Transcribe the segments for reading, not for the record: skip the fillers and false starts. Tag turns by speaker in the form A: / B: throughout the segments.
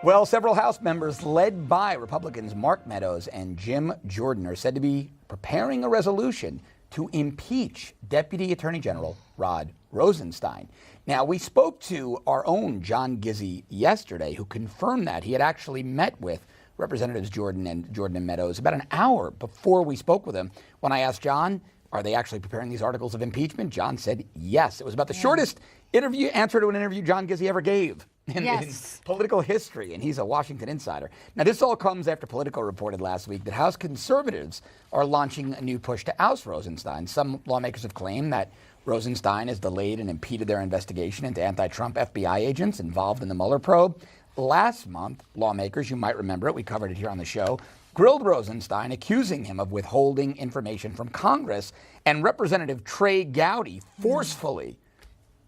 A: Well, several House members led by Republicans Mark Meadows and Jim Jordan are said to be preparing a resolution to impeach Deputy Attorney General Rod Rosenstein. Now, we spoke to our own John Gizzi yesterday, who confirmed that he had actually met with Representatives Jordan and Meadows about an hour before we spoke with him. When I asked John, are they actually preparing these articles of impeachment? John said yes. It was about the shortest answer to an interview John Gizzi ever gave in political history, and he's a Washington insider. Now, this all comes after Politico reported last week that House conservatives are launching a new push to oust Rosenstein. Some lawmakers have claimed that Rosenstein has delayed and impeded their investigation into anti-Trump FBI agents involved in the Mueller probe. Last month, lawmakers, you might remember it, we covered it here on the show, grilled Rosenstein, accusing him of withholding information from Congress, and Representative Trey Gowdy forcefully,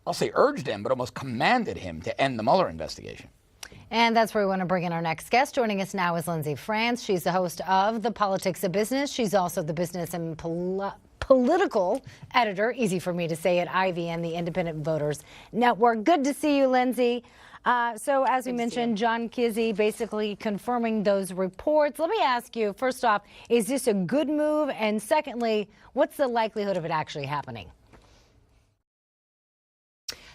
A: I'll say urged him, but almost commanded him to end the Mueller investigation.
B: And that's where we want to bring in our next guest. Joining us now is Lindsay. She's the host of The Politics of Business. She's also the business and political editor, easy for me to say, at IVN, the Independent Voters Network. Good to see you, Lindsay. So as we mentioned, John Gizzi basically confirming those reports. Let me ask you, first off, is this a good move? And secondly, what's the likelihood of it actually happening?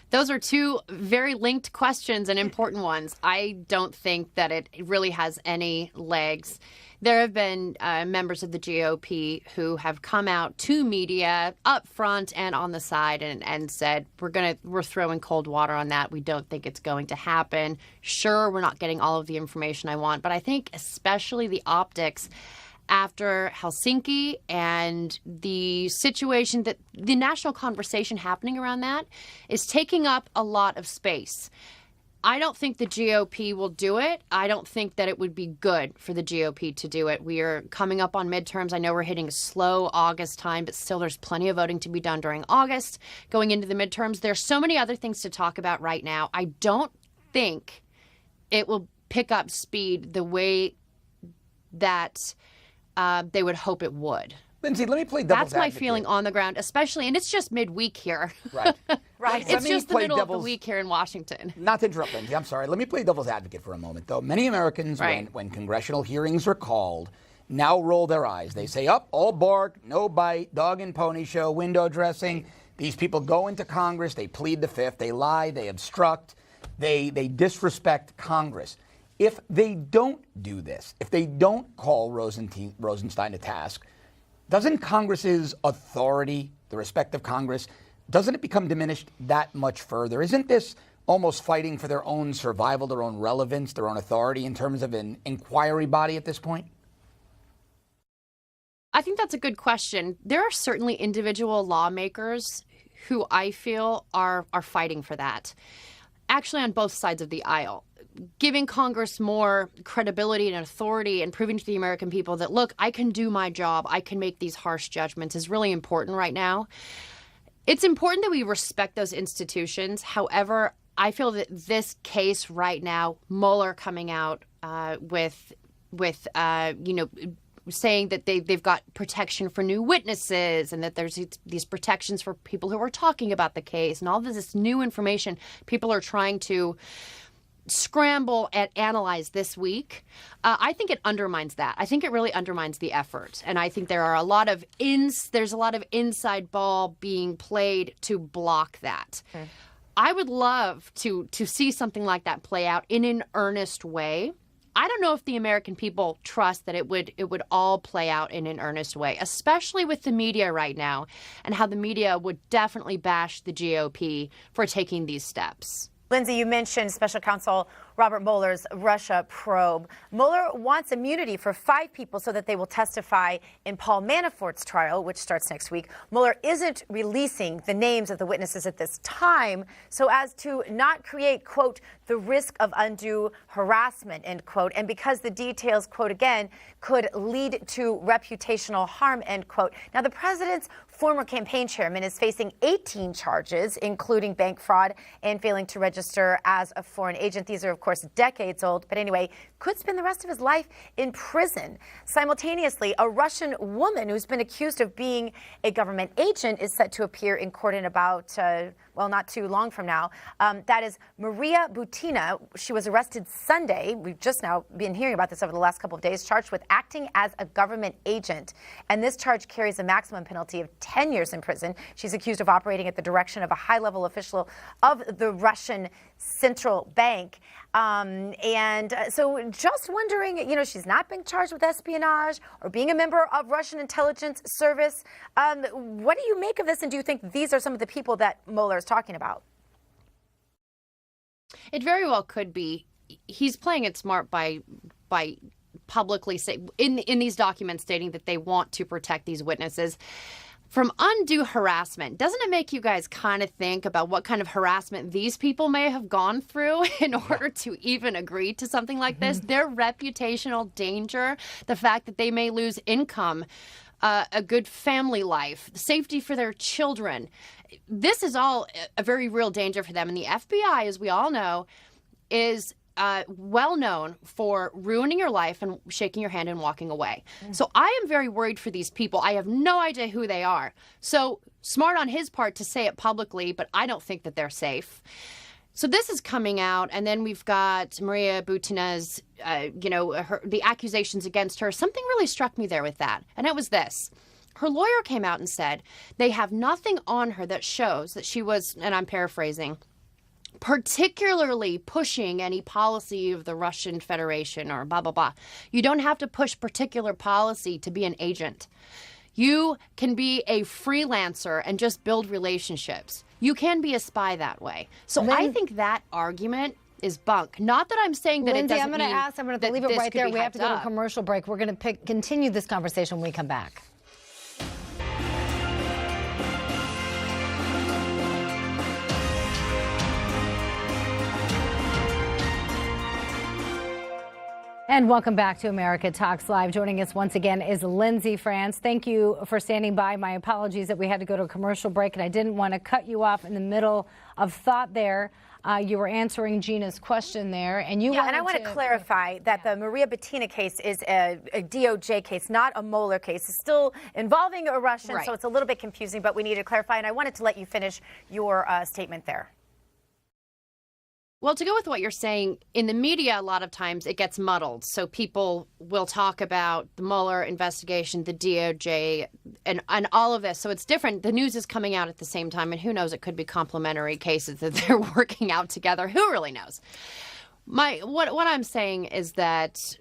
C: Those are two very linked questions and important ones. I don't think that it really has any legs. There have been members of the GOP who have come out to media up front and on the side and said, we're throwing cold water on that. We don't think it's going to happen. Sure, we're not getting all of the information I want, but I think especially the optics after Helsinki and the situation that the national conversation happening around that is taking up a lot of space. I don't think the GOP will do it. I don't think that it would be good for the GOP to do it. We are coming up on midterms. I know we're hitting a slow August time, but still there's plenty of voting to be done during August. Going into the midterms, there's so many other things to talk about right now. I don't think it will pick up speed the way that they would hope it would.
A: Lindsay, let me play devil's advocate.
C: That's my feeling on the ground, especially, and it's just midweek here.
A: Right.
C: Right. It's just the middle of the week here in Washington.
A: Not to interrupt, Lindsay, I'm sorry. Let me play devil's advocate for a moment, though. Many Americans, when congressional hearings are called, now roll their eyes. They say, all bark, no bite, dog and pony show, window dressing. These people go into Congress, they plead the fifth, they lie, they obstruct, they disrespect Congress. If they don't do this, if they don't call Rosenstein to task, doesn't Congress's authority, the respect of Congress, doesn't it become diminished that much further? Isn't this almost fighting for their own survival, their own relevance, their own authority in terms of an inquiry body at this point?
C: I think that's a good question. There are certainly individual lawmakers who I feel are fighting for that, actually on both sides of the aisle. Giving Congress more credibility and authority and proving to the American people that, look, I can do my job, I can make these harsh judgments is really important right now. It's important that we respect those institutions. However, I feel that this case right now, Mueller coming out with saying that they've got protection for new witnesses and that there's these protections for people who are talking about the case and all of this new information people are trying to scramble and analyze this week. I think it undermines that. I think it really undermines the effort. And I think there are there's a lot of inside ball being played to block that. Okay. I would love to see something like that play out in an earnest way. I don't know if the American people trust that it would all play out in an earnest way, especially with the media right now and how the media would definitely bash the GOP for taking these steps.
D: Lindsay, you mentioned Special Counsel Robert Mueller's Russia probe. Mueller wants immunity for 5 people so that they will testify in Paul Manafort's trial, which starts next week. Mueller isn't releasing the names of the witnesses at this time so as to not create, quote, the risk of undue harassment, end quote, and because the details, quote again, could lead to reputational harm, end quote. Now, the president's former campaign chairman is facing 18 charges, including bank fraud and failing to register as a foreign agent. These are, of course, decades old, but anyway, could spend the rest of his life in prison. Simultaneously, a Russian woman who's been accused of being a government agent is set to appear in court in about well, not too long from now. That is Maria Butina. She was arrested Sunday. We've just now been hearing about this over the last couple of days, charged with acting as a government agent. And this charge carries a maximum penalty of 10 years in prison. She's accused of operating at the direction of a high-level official of the Russian Central Bank. So just wondering, she's not been charged with espionage or being a member of Russian intelligence service. What do you make of this, and do you think these are some of the people that Mueller is talking about?
C: It very well could be. He's playing it smart by publicly in these documents stating that they want to protect these witnesses from undue harassment. Doesn't it make you guys kind of think about what kind of harassment these people may have gone through in order to even agree to something like this? Their reputational danger, the fact that they may lose income, a good family life, safety for their children. This is all a very real danger for them. And the FBI, as we all know, is well known for ruining your life and shaking your hand and walking away. So I am very worried for these people. I have no idea who they are. So smart on his part to say it publicly, but I don't think that they're safe. So this is coming out, and then we've got Maria Butina's, the accusations against her. Something really struck me there with that, and it was this. Her lawyer came out and said they have nothing on her that shows that she was, and I'm paraphrasing, particularly pushing any policy of the Russian Federation or blah, blah, blah. You don't have to push particular policy to be an agent. You can be a freelancer and just build relationships. You can be a spy that way. So I think that argument is bunk. Not that I'm saying that
B: Lindsay,
C: it doesn't mean
B: I'm going to leave it right there. We have to go to a commercial break. We're going to continue this conversation when we come back. And welcome back to America Talks Live. Joining us once again is Lindsay France. Thank you for standing by. My apologies that we had to go to a commercial break, and I didn't want to cut you off in the middle of thought there. You were answering Gina's question there, and you
D: and I want to clarify that the Maria Butina case is a DOJ case, not a Mueller case. It's still involving a Russian, so it's a little bit confusing, but we need to clarify, and I wanted to let you finish your statement there.
C: Well, to go with what you're saying, in the media, a lot of times it gets muddled. So people will talk about the Mueller investigation, the DOJ, and all of this. So it's different. The news is coming out at the same time, and who knows, it could be complementary cases that they're working out together. Who really knows? What I'm saying is that,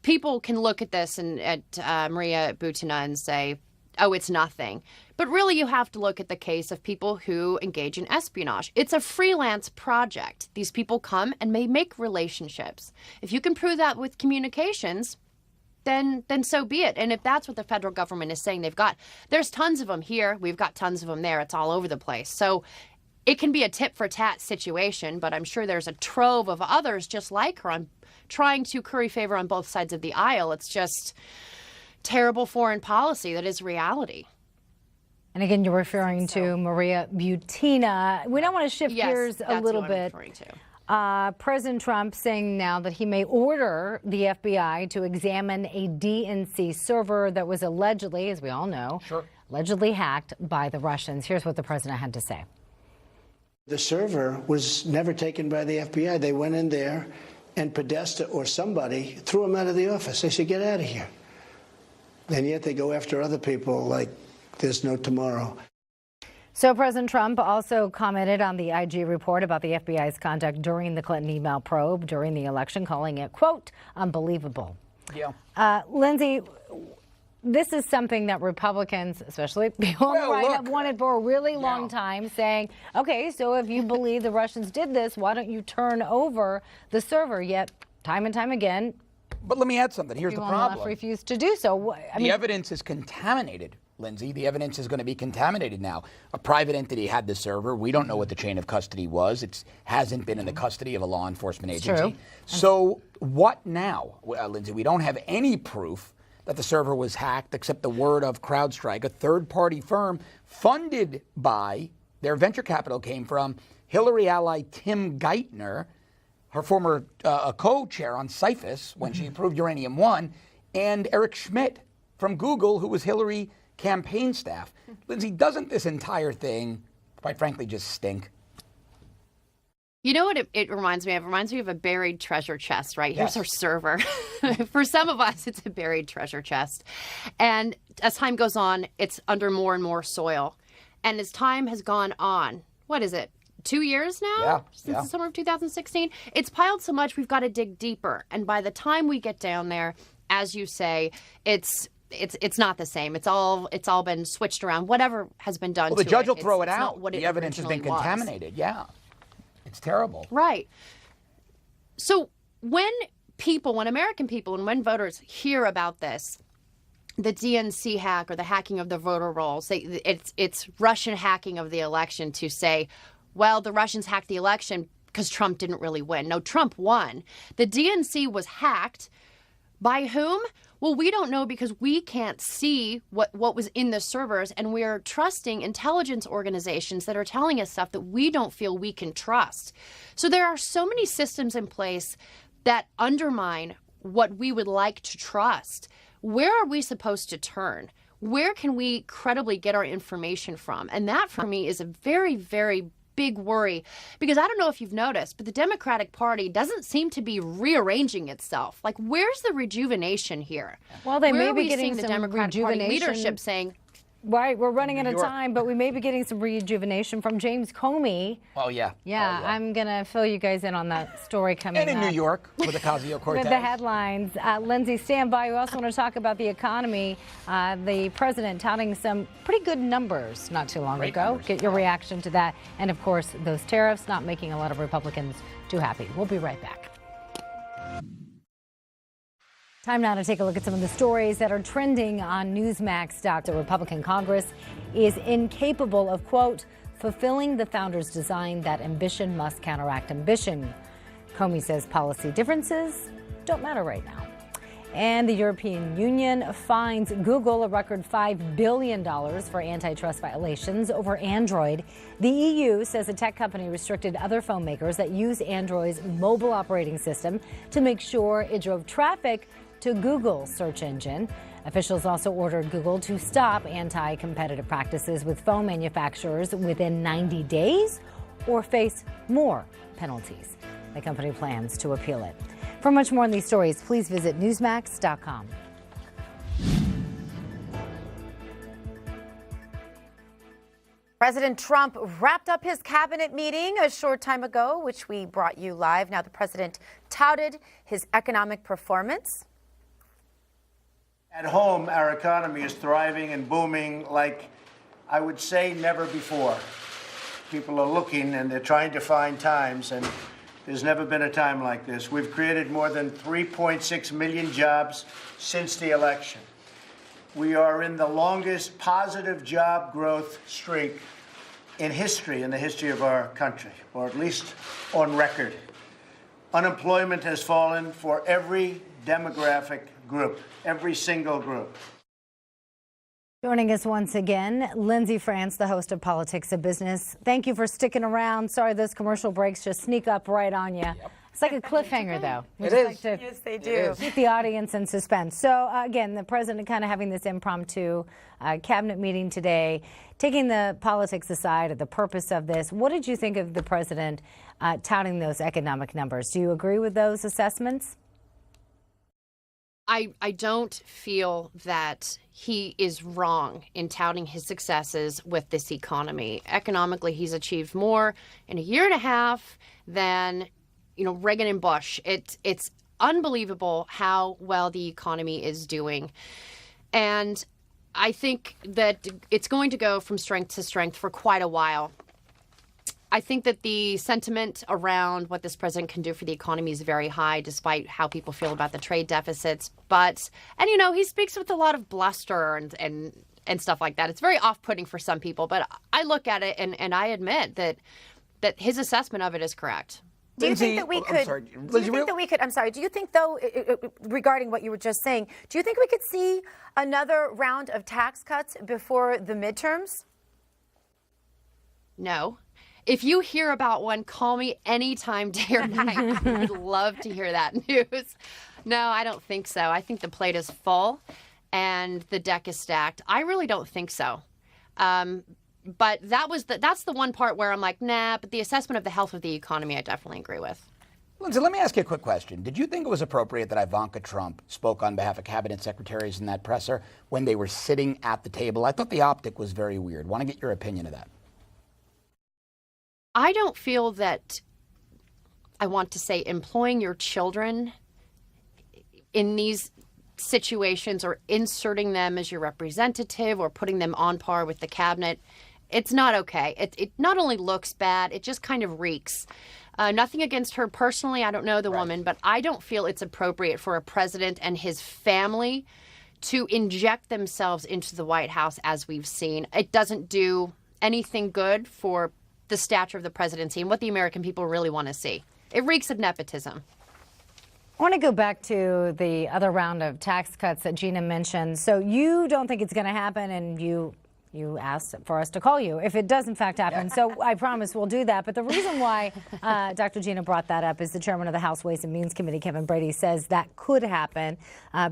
C: people can look at this and at Maria Butina and say, oh, it's nothing. But really, you have to look at the case of people who engage in espionage. It's a freelance project. These people come and may make relationships. If you can prove that with communications, then so be it. And if that's what the federal government is saying they've got, there's tons of them here. We've got tons of them there. It's all over the place. So it can be a tit-for-tat situation, but I'm sure there's a trove of others just like her. I'm trying to curry favor on both sides of the aisle. It's just terrible foreign policy that is reality.
B: And again, you're referring to Maria Butina. We don't want to shift gears a little bit. President Trump saying now that he may order the FBI to examine a DNC server that was allegedly, as we all know, allegedly hacked by the Russians. Here's what the president had to say.
E: The server was never taken by the FBI. They went in there and Podesta or somebody threw him out of the office. They said, get out of here. And yet they go after other people like there's no tomorrow.
B: So President Trump also commented on the IG report about the FBI's conduct during the Clinton email probe during the election, calling it, quote, unbelievable. Yeah. Lindsay, this is something that Republicans, especially people on the right, have wanted for a really long time, saying, okay, so if you believe the Russians did this, why don't you turn over the server? Yet, time and time again,
A: but let me add something. Here's the problem.
B: Refused to do so.
A: The evidence is contaminated, Lindsay. The evidence is going to be contaminated now. A private entity had the server. We don't know what the chain of custody was. It hasn't been in the custody of a law enforcement agency. True. So what now, Lindsay? We don't have any proof that the server was hacked except the word of CrowdStrike, a third-party firm funded by, their venture capital came from Hillary ally Tim Geithner, her former co-chair on CIFIS when she approved Uranium One, and Eric Schmidt from Google, who was Hillary campaign staff. Lindsay, doesn't this entire thing quite frankly, just stink.
C: You know what it reminds me of? It reminds me of a buried treasure chest, right? Here's
A: Yes.
C: our server. For some of us, it's a buried treasure chest. And as time goes on, it's under more and more soil. And as time has gone on, what is it? 2 years now?
A: Yeah,
C: Since
A: yeah.
C: the summer of 2016? It's piled so much, we've got to dig deeper. And by the time we get down there, as you say, it's not the same. It's all been switched around. Whatever has been done
A: Well,
C: to
A: the judge will
C: it's
A: throw it
C: not
A: out.
C: what
A: The
C: it
A: evidence has been
C: originally was.
A: contaminated. Yeah. It's terrible.
C: Right. So when American people and when voters hear about this, the DNC hack or the hacking of the voter rolls, it's Russian hacking of the election to say, well, the Russians hacked the election because Trump didn't really win. No, Trump won. The DNC was hacked. By whom? Well, we don't know because we can't see what was in the servers, and we're trusting intelligence organizations that are telling us stuff that we don't feel we can trust. So there are so many systems in place that undermine what we would like to trust. Where are we supposed to turn? Where can we credibly get our information from? And that, for me, is a very, very big worry, because I don't know if you've noticed, but the Democratic Party doesn't seem to be rearranging itself. Like, where's the rejuvenation here?
B: Well, they
C: Where
B: may
C: are
B: be
C: we
B: getting
C: seeing the
B: some
C: Democratic Party
B: rejuvenation.
C: leadership saying,
B: Right, we're running out of
A: York.
B: time, but we may be getting some rejuvenation from James Comey.
A: Oh, yeah.
B: Yeah,
A: Oh, yeah.
B: I'm going to fill you guys in on that story coming
A: And in
B: up.
A: New York with Ocasio-Cortez.
B: With the headlines. Lindsay, stand by. We also want to talk about the economy. The president touting some pretty good numbers not too long
A: Great
B: ago.
A: numbers.
B: Get your reaction to that. And, of course, those tariffs not making a lot of Republicans too happy. We'll be right back. Time now to take a look at some of the stories that are trending on Newsmax. The Republican Congress is incapable of, quote, fulfilling the founders' design that ambition must counteract ambition. Comey says policy differences don't matter right now. And the European Union fines Google a record $5 billion for antitrust violations over Android. The EU says the tech company restricted other phone makers that use Android's mobile operating system to make sure it drove traffic to Google's search engine. Officials also ordered Google to stop anti-competitive practices with phone manufacturers within 90 days or face more penalties. The company plans to appeal it. For much more on these stories, please visit Newsmax.com.
D: President Trump wrapped up his cabinet meeting a short time ago, which we brought you live. Now, the president touted his economic performance.
E: At home, our economy is thriving and booming like I would say never before. People are looking and they're trying to find times, and there's never been a time like this. We've created more than 3.6 million jobs since the election. We are in the longest positive job growth streak in history, in the history of our country, or at least on record. Unemployment has fallen for every demographic group, every single group.
B: Joining us once again, Lindsay France, the host of Politics of Business. Thank you for sticking around. Sorry, those commercial breaks just sneak up right on you. Yep. It's like a cliffhanger, though. We
A: It
B: just
A: is.
B: like to
D: Yes, they do.
B: keep the audience in suspense. So, again, the president kind of having this impromptu cabinet meeting today, taking the politics aside, the purpose of this. What did you think of the president touting those economic numbers? Do you agree with those assessments?
C: I don't feel that he is wrong in touting his successes with this economy. Economically, he's achieved more in a year and a half than, Reagan and Bush. It's unbelievable how well the economy is doing. And I think that it's going to go from strength to strength for quite a while. I think that the sentiment around what this president can do for the economy is very high, despite how people feel about the trade deficits. And he speaks with a lot of bluster and stuff like that. It's very off-putting for some people, but I look at it and I admit that his assessment of it is correct.
D: Do you
A: Lindsay,
D: think that we
A: I'm
D: could?
A: sorry.
D: Do you
A: Lindsay,
D: think that we could? I'm sorry. Do you think, though, regarding what you were just saying, do you think we could see another round of tax cuts before the midterms?
C: No. If you hear about one, call me anytime, day or night. I would love to hear that news. No, I don't think so. I think the plate is full and the deck is stacked. I really don't think so. But that's the one part where I'm like, nah, but the assessment of the health of the economy, I definitely agree with.
A: Lindsay, let me ask you a quick question. Did you think it was appropriate that Ivanka Trump spoke on behalf of cabinet secretaries in that presser when they were sitting at the table? I thought the optic was very weird. Want to get your opinion of that?
C: I don't feel that I want to say employing your children in these situations or inserting them as your representative or putting them on par with the cabinet, it's not okay. It not only looks bad, it just kind of reeks. Nothing against her personally. I don't know the woman, but I don't feel it's appropriate for a president and his family to inject themselves into the White House as we've seen. It doesn't do anything good for the stature of the presidency and what the American people really want to see. It reeks of nepotism.
B: I want to go back to the other round of tax cuts that Gina mentioned. So you don't think it's going to happen, and you asked for us to call you if it does in fact happen. So I promise we'll do that. But the reason why Dr. Gina brought that up is the chairman of the House Ways and Means Committee, Kevin Brady, says that could happen.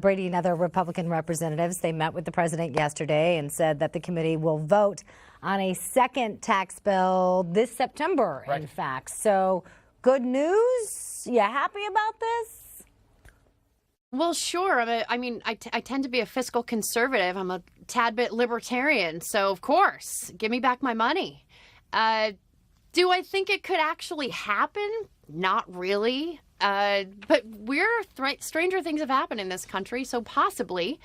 B: Brady and other Republican representatives, they met with the president yesterday and said that the committee will vote on a second tax bill this September, in fact. So good news? You happy about this?
C: Well, sure. I tend to be a fiscal conservative. I'm a tad bit libertarian. So, of course, give me back my money. Do I think it could actually happen? Not really. But stranger things have happened in this country. So possibly,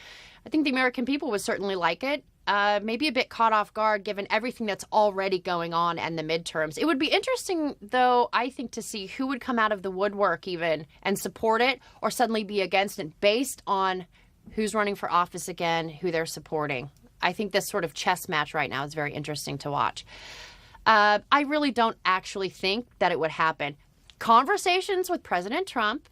C: I think the American people would certainly like it. Maybe a bit caught off guard given everything that's already going on and the midterms. It would be interesting, though, I think, to see who would come out of the woodwork even and support it or suddenly be against it based on who's running for office again, who they're supporting. I think this sort of chess match right now is very interesting to watch. I really don't actually think that it would happen. Conversations with President Trump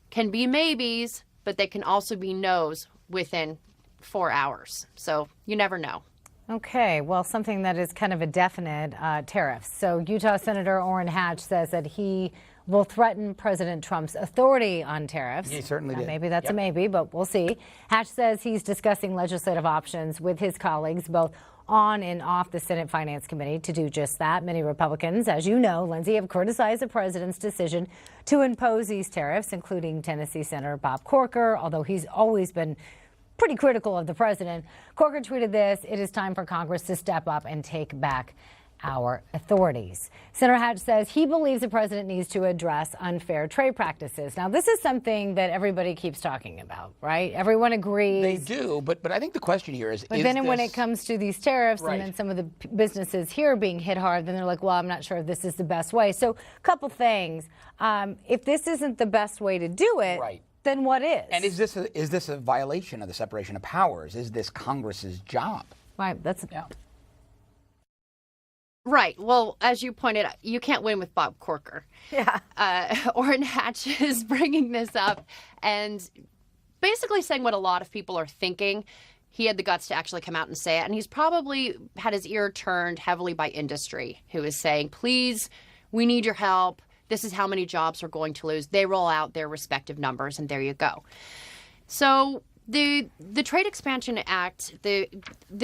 C: can be maybes, but they can also be no's within 4 hours. So you never know.
B: Okay, well, something that is kind of a definite, tariffs. So Utah Senator Orrin Hatch says that he will threaten President Trump's authority on tariffs.
A: He certainly did.
B: Maybe that's a maybe, but we'll see. Hatch says he's discussing legislative options with his colleagues, both on and off the Senate Finance Committee, to do just that. Many Republicans, as you know, Lindsay, have criticized the president's decision to impose these tariffs, including Tennessee Senator Bob Corker, although he's always been pretty critical of the president. Corker tweeted this: "It is time for Congress to step up and take back our authorities." Senator Hatch says he believes the president needs to address unfair trade practices. Now, this is something that everybody keeps talking about, right? Everyone agrees.
A: They do, but I think the question here is...
B: But then when it comes to these tariffs and then some of the businesses here being hit hard, then they're like, well, I'm not sure if this is the best way. So a couple things. If this isn't the best way to do it, then what is?
A: And is this a violation of the separation of powers? Is this Congress's job?
B: Right. That's
C: Right. Well, as you pointed out, you can't win with Bob Corker.
D: Yeah.
C: Orrin Hatch is bringing this up and basically saying what a lot of people are thinking. He had the guts to actually come out and say it. And he's probably had his ear turned heavily by industry, who is saying, please, we need your help. This is how many jobs we're going to lose. They roll out their respective numbers, and there you go. So the Trade Expansion Act, the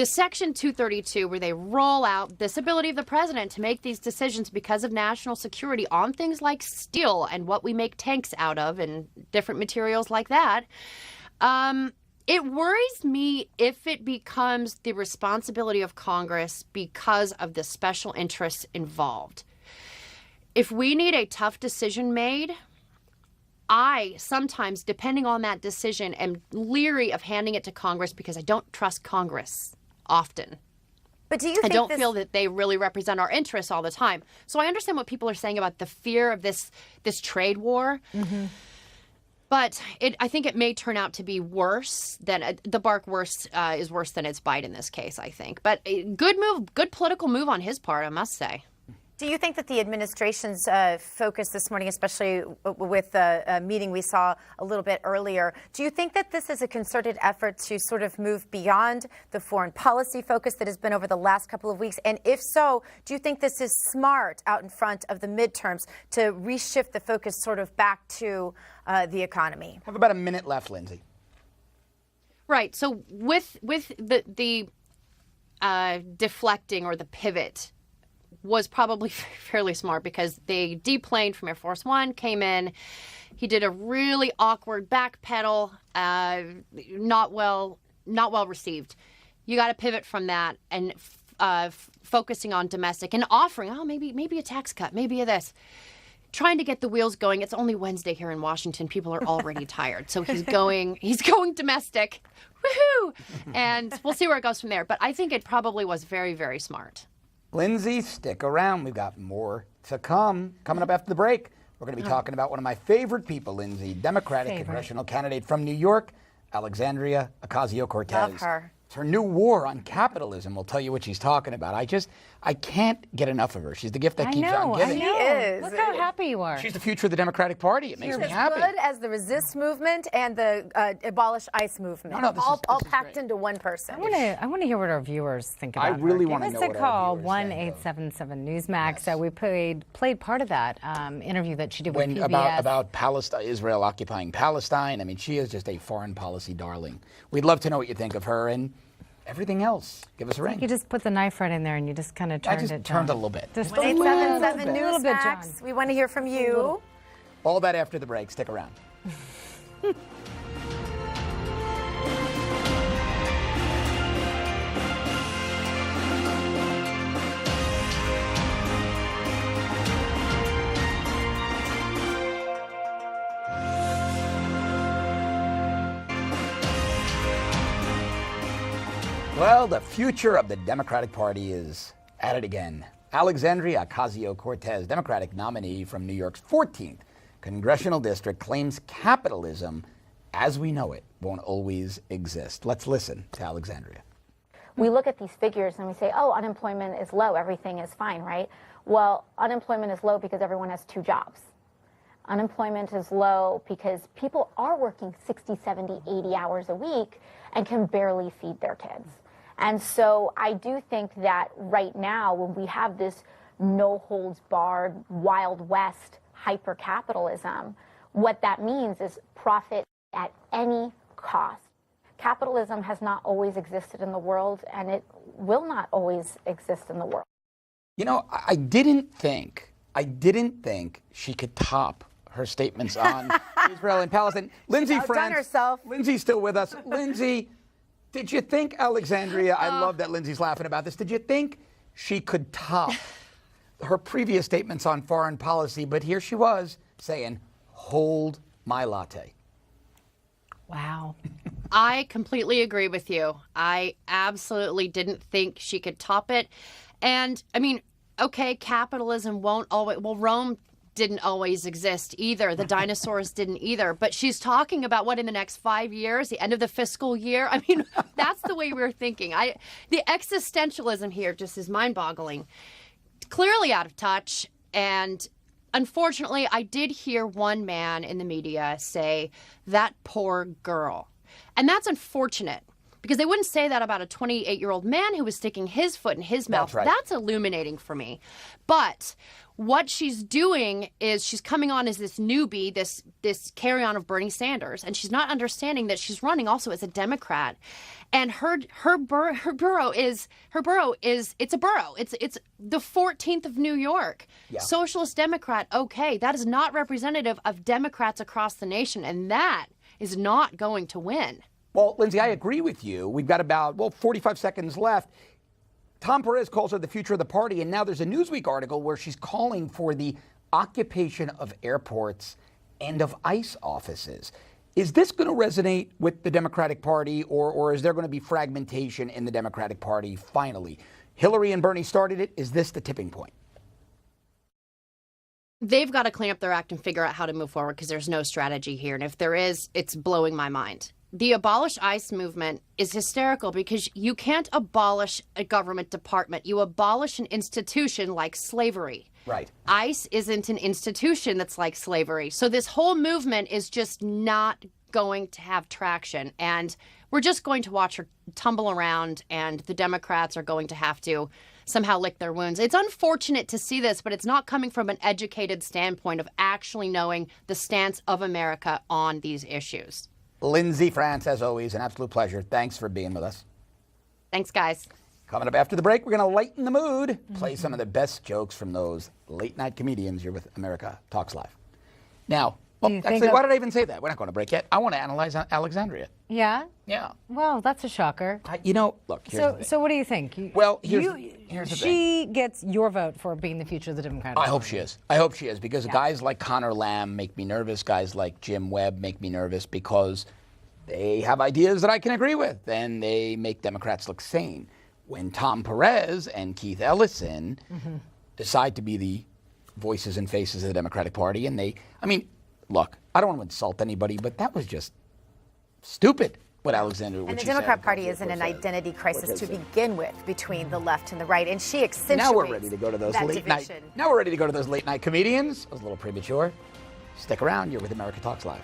C: Section 232, where they roll out this ability of the president to make these decisions because of national security on things like steel and what we make tanks out of and different materials like that. It worries me if it becomes the responsibility of Congress because of the special interests involved. If we need a tough decision made, I sometimes, depending on that decision, am leery of handing it to Congress because I don't trust Congress often.
D: But do you think
C: I don't feel that they really represent our interests all the time. So I understand what people are saying about the fear of this trade war. Mm-hmm. But I think it may turn out to be worse than the bark is worse than its bite in this case, I think. But good move, good political move on his part, I must say.
D: Do you think that the administration's focus this morning, especially with the meeting we saw a little bit earlier, do you think that this is a concerted effort to sort of move beyond the foreign policy focus that has been over the last couple of weeks? And if so, do you think this is smart out in front of the midterms to reshift the focus sort of back to the economy?
A: Have about a minute left, Lindsay.
C: Right. So with the deflecting or the pivot was probably fairly smart, because they deplaned from Air Force One, came in. He did a really awkward backpedal, not well received. You got to pivot from that and focusing on domestic and offering, maybe a tax cut, maybe a this. Trying to get the wheels going. It's only Wednesday here in Washington. People are already tired. So he's going domestic. Woohoo! And we'll see where it goes from there. But I think it probably was very, very smart.
A: Lindsay, stick around. We've got more to come. Coming up after the break, we're going to be talking about one of my favorite people, Lindsay, Democratic congressional candidate from New York, Alexandria Ocasio-Cortez.
D: Love her.
A: It's her new war on capitalism. We'll tell you what she's talking about. I can't get enough of her. She's the gift that keeps on giving.
D: She is.
B: Look how happy you are.
A: She's the future of the Democratic Party. It makes me happy.
D: As good as the resist movement and the abolish ICE movement.
A: No, this
D: all
A: is
D: packed
A: great.
D: into one person.
B: I want to hear what our viewers think about
A: I really want to
B: Give
A: know
B: us
A: what
B: a
A: our
B: call,
A: viewers think,
B: 1-877-Newsmax. We played part of that interview that she did with PBS.
A: About Palestine, Israel occupying Palestine. I mean, she is just a foreign policy darling. We'd love to know what you think of her and everything else. Give us a ring.
B: You just put the knife right in there and you just kind of turned it, John.
A: turned a little bit.
B: Just
D: 877
B: a little bit, John.
D: Newsmax. We want to hear from you.
A: All that after the break. Stick around. Well, the future of the Democratic Party is at it again. Alexandria Ocasio-Cortez, Democratic nominee from New York's 14th congressional district, claims capitalism as we know it won't always exist. Let's listen to Alexandria.
F: We look at these figures and we say, oh, unemployment is low, everything is fine, right? Well, unemployment is low because everyone has 2 jobs. Unemployment is low because people are working 60, 70, 80 hours a week and can barely feed their kids. And so I do think that right now, when we have this no-holds-barred, Wild West hyper-capitalism, what that means is profit at any cost. Capitalism has not always existed in the world, and it will not always exist in the world.
A: You know, I didn't think she could top her statements on Israel and Palestine. Lindsay
D: outdone herself.
A: Lindsay's still with us. Lindsay, did you think, Alexandria, I love that Lindsay's laughing about this, did you think she could top her previous statements on foreign policy? But here she was saying, hold my latte.
B: Wow.
C: I completely agree with you. I absolutely didn't think she could top it. And, I mean, okay, capitalism won't always, well, Rome didn't always exist either. The dinosaurs didn't either. But she's talking about what in the next 5 years, the end of the fiscal year. I mean, that's the way we're thinking. The existentialism here just is mind-boggling. Clearly out of touch. And unfortunately, I did hear one man in the media say, that poor girl. And that's unfortunate. Because they wouldn't say that about a 28-year-old man who was sticking his foot in his mouth.
A: That's right.
C: That's illuminating for me. But what she's doing is she's coming on as this newbie, this carry-on of Bernie Sanders, and she's not understanding that she's running also as a Democrat. And her borough is it's a borough. It's the 14th of New York.
A: Yeah.
C: Socialist Democrat, okay, that is not representative of Democrats across the nation, and that is not going to win.
A: Well, Lindsay, I agree with you. We've got about, 45 seconds left. Tom Perez calls her the future of the party, and now there's a Newsweek article where she's calling for the occupation of airports and of ICE offices. Is this going to resonate with the Democratic Party, or is there going to be fragmentation in the Democratic Party finally? Hillary and Bernie started it. Is this the tipping point?
C: They've got to clean up their act and figure out how to move forward, because there's no strategy here. And if there is, it's blowing my mind. The abolish ICE movement is hysterical because you can't abolish a government department. You abolish an institution like slavery.
A: Right.
C: ICE isn't an institution that's like slavery. So this whole movement is just not going to have traction. And we're just going to watch her tumble around, and the Democrats are going to have to somehow lick their wounds. It's unfortunate to see this, but it's not coming from an educated standpoint of actually knowing the stance of America on these issues.
A: Lindsay France, as always, an absolute pleasure. Thanks for being with us.
C: Thanks, guys.
A: Coming up after the break, we're going to lighten the mood, play some of the best jokes from those late-night comedians. You're with America Talks Live. Now, well, actually, why did I even say that? We're not going to break yet. I want to analyze Alexandria.
B: Yeah?
A: Yeah.
B: Well, that's a shocker.
A: Look, here's the thing.
B: So what do you think?
A: Here's the
B: she gets your vote for being the future of the Democratic Party.
A: I hope she is. I hope she is, because guys like Connor Lamb make me nervous. Guys like Jim Webb make me nervous because they have ideas that I can agree with, and they make Democrats look sane. When Tom Perez and Keith Ellison decide to be the voices and faces of the Democratic Party, and look, I don't want to insult anybody, but that was just stupid what Alexandria
D: And the Democrat Party is in an identity crisis to begin with between the left and the right, and she accentuates
A: Now we're ready to go to those late night. Now we're ready to go to those late night comedians. I was a little premature. Stick around. You're with America Talks Live.